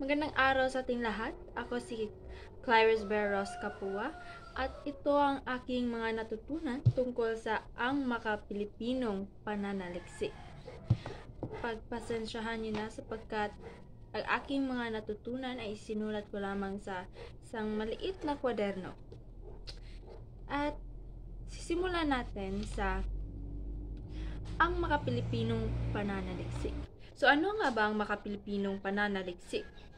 Magandang araw sa ating lahat. Ako si Clarice Berros Capua at ito ang aking mga natutunan tungkol sa ang makapilipinong pananaliksik. Pagpasensyahan niyo na sapagkat ang aking mga natutunan ay sinulat ko lamang sa isang maliit na kwaderno. At sisimulan natin sa ang makapilipinong pananaliksik. So ano nga ba ang makapilipinong pananaliksik?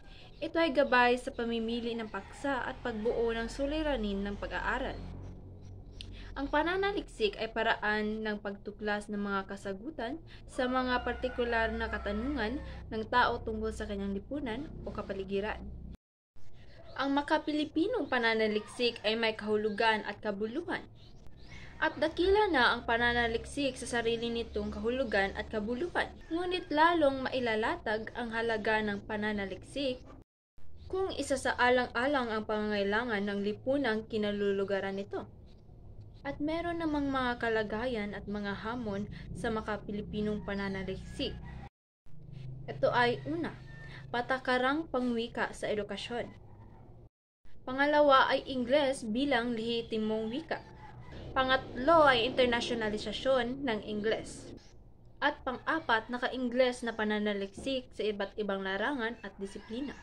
Ito ay gabay sa pamimili ng paksa at pagbuo ng suliranin ng pag-aaral. Ang pananaliksik ay paraan ng pagtuklas ng mga kasagutan sa mga partikular na katanungan ng tao tungkol sa kanyang lipunan o kapaligiran. Ang makapilipinong pananaliksik ay may kahulugan at kabuluhan. At dakila na ang pananaliksik sa sarili nitong kahulugan at kabuluhan. Ngunit lalong mailalatag ang halaga ng pananaliksik kung isa sa alang-alang ang pangangailangan ng lipunang kinalulugaran nito. At meron namang mga kalagayan at mga hamon sa makapilipinong pananaliksik. Ito ay una, patakarang pangwika sa edukasyon. Pangalawa ay Ingles bilang lehitimong wika. Pangatlo ay internasyonalisasyon ng Ingles. At pang-apat, naka-Ingles na pananaliksik sa iba't ibang larangan at disiplina.